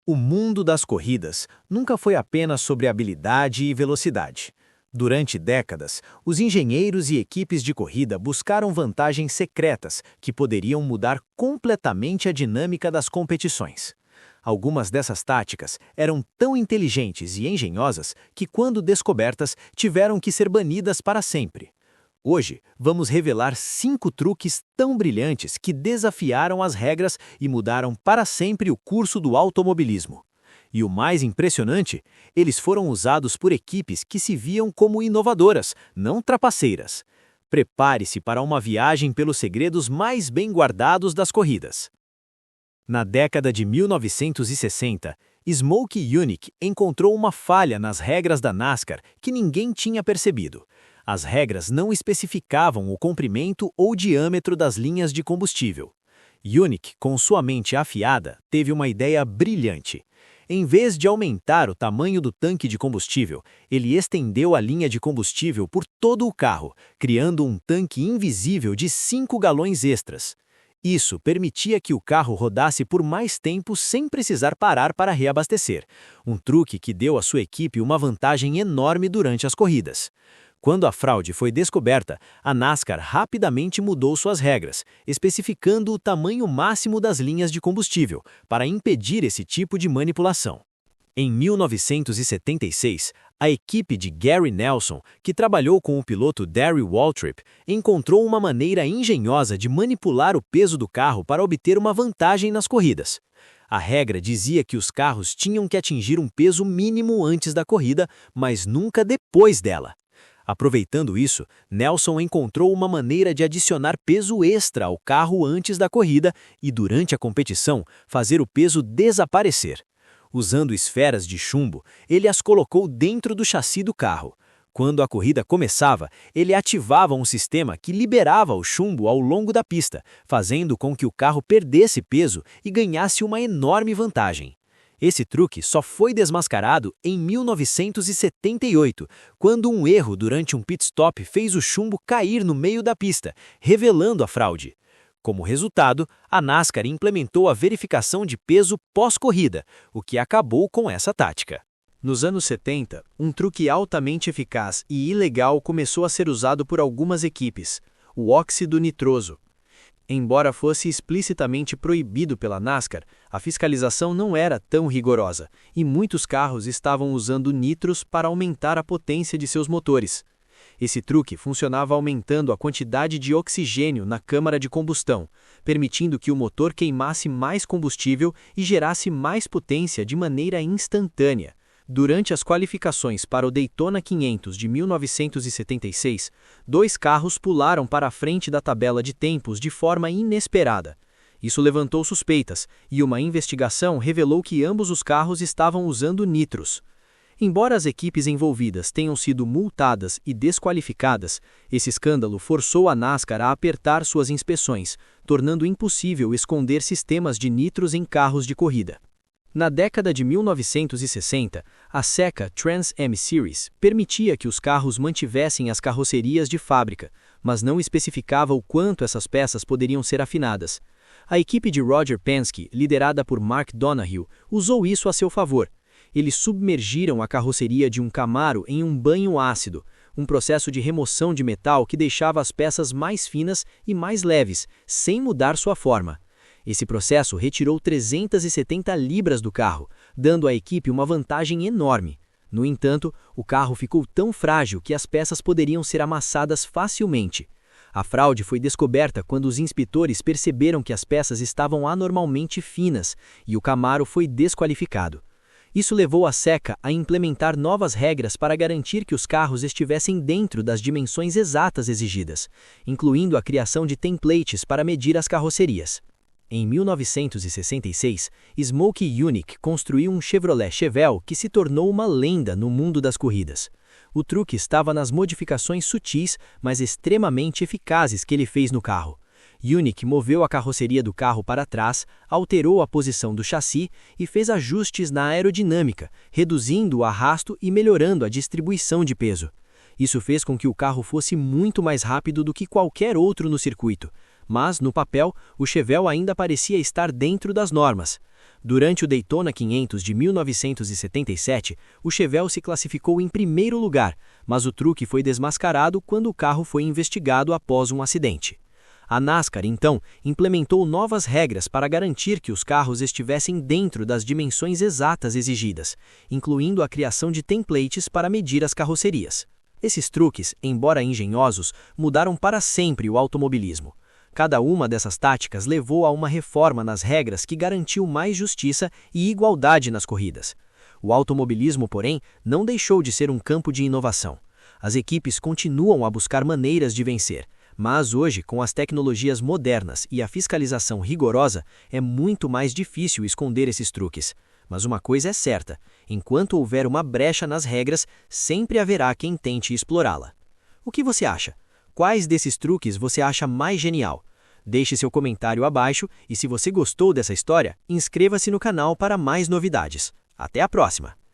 O mundo das corridas nunca foi apenas sobre habilidade e velocidade. Durante décadas, os engenheiros e equipes de corrida buscaram vantagens secretas que poderiam mudar completamente a dinâmica das competições. Algumas dessas táticas eram tão inteligentes e engenhosas que, quando descobertas, tiveram que ser banidas para sempre. Hoje, vamos revelar 5 truques tão brilhantes que desafiaram as regras e mudaram para sempre o curso do automobilismo. E o mais impressionante, eles foram usados por equipes que se viam como inovadoras, não trapaceiras. Prepare-se para uma viagem pelos segredos mais bem guardados das corridas. Na década de 1960, Smokey Yunick encontrou uma falha nas regras da NASCAR que ninguém tinha percebido. As regras não especificavam o comprimento ou diâmetro das linhas de combustível. Yunick, com sua mente afiada, teve uma ideia brilhante. Em vez de aumentar o tamanho do tanque de combustível, ele estendeu a linha de combustível por todo o carro, criando um tanque invisível de 5 galões extras. Isso permitia que o carro rodasse por mais tempo sem precisar parar para reabastecer, um truque que deu à sua equipe uma vantagem enorme durante as corridas. Quando a fraude foi descoberta, a NASCAR rapidamente mudou suas regras, especificando o tamanho máximo das linhas de combustível, para impedir esse tipo de manipulação. Em 1976, a equipe de Gary Nelson, que trabalhou com o piloto Darry Waltrip, encontrou uma maneira engenhosa de manipular o peso do carro para obter uma vantagem nas corridas. A regra dizia que os carros tinham que atingir um peso mínimo antes da corrida, mas nunca depois dela. Aproveitando isso, Nelson encontrou uma maneira de adicionar peso extra ao carro antes da corrida e, durante a competição, fazer o peso desaparecer. Usando esferas de chumbo, ele as colocou dentro do chassi do carro. Quando a corrida começava, ele ativava um sistema que liberava o chumbo ao longo da pista, fazendo com que o carro perdesse peso e ganhasse uma enorme vantagem. Esse truque só foi desmascarado em 1978, quando um erro durante um pit stop fez o chumbo cair no meio da pista, revelando a fraude. Como resultado, a NASCAR implementou a verificação de peso pós-corrida, o que acabou com essa tática. Nos anos 70, um truque altamente eficaz e ilegal começou a ser usado por algumas equipes: o óxido nitroso. Embora fosse explicitamente proibido pela NASCAR, a fiscalização não era tão rigorosa, e muitos carros estavam usando nitros para aumentar a potência de seus motores. Esse truque funcionava aumentando a quantidade de oxigênio na câmara de combustão, permitindo que o motor queimasse mais combustível e gerasse mais potência de maneira instantânea. Durante as qualificações para o Daytona 500 de 1976, 2 carros pularam para a frente da tabela de tempos de forma inesperada. Isso levantou suspeitas, e uma investigação revelou que ambos os carros estavam usando nitros. Embora as equipes envolvidas tenham sido multadas e desqualificadas, esse escândalo forçou a NASCAR a apertar suas inspeções, tornando impossível esconder sistemas de nitros em carros de corrida. Na década de 1960, a SECA Trans Am Series permitia que os carros mantivessem as carrocerias de fábrica, mas não especificava o quanto essas peças poderiam ser afinadas. A equipe de Roger Penske, liderada por Mark Donohue, usou isso a seu favor. Eles submergiram a carroceria de um Camaro em um banho ácido, um processo de remoção de metal que deixava as peças mais finas e mais leves, sem mudar sua forma. Esse processo retirou 370 libras do carro, dando à equipe uma vantagem enorme. No entanto, o carro ficou tão frágil que as peças poderiam ser amassadas facilmente. A fraude foi descoberta quando os inspetores perceberam que as peças estavam anormalmente finas e o Camaro foi desqualificado. Isso levou a SECA a implementar novas regras para garantir que os carros estivessem dentro das dimensões exatas exigidas, incluindo a criação de templates para medir as carrocerias. Em 1966, Smokey Yunick construiu um Chevrolet Chevelle que se tornou uma lenda no mundo das corridas. O truque estava nas modificações sutis, mas extremamente eficazes que ele fez no carro. Yunick moveu a carroceria do carro para trás, alterou a posição do chassi e fez ajustes na aerodinâmica, reduzindo o arrasto e melhorando a distribuição de peso. Isso fez com que o carro fosse muito mais rápido do que qualquer outro no circuito. Mas, no papel, o Chevelle ainda parecia estar dentro das normas. Durante o Daytona 500 de 1977, o Chevelle se classificou em primeiro lugar, mas o truque foi desmascarado quando o carro foi investigado após um acidente. A NASCAR, então, implementou novas regras para garantir que os carros estivessem dentro das dimensões exatas exigidas, incluindo a criação de templates para medir as carrocerias. Esses truques, embora engenhosos, mudaram para sempre o automobilismo. Cada uma dessas táticas levou a uma reforma nas regras que garantiu mais justiça e igualdade nas corridas. O automobilismo, porém, não deixou de ser um campo de inovação. As equipes continuam a buscar maneiras de vencer, mas hoje, com as tecnologias modernas e a fiscalização rigorosa, é muito mais difícil esconder esses truques. Mas uma coisa é certa: enquanto houver uma brecha nas regras, sempre haverá quem tente explorá-la. O que você acha? Quais desses truques você acha mais genial? Deixe seu comentário abaixo e, se você gostou dessa história, inscreva-se no canal para mais novidades. Até a próxima!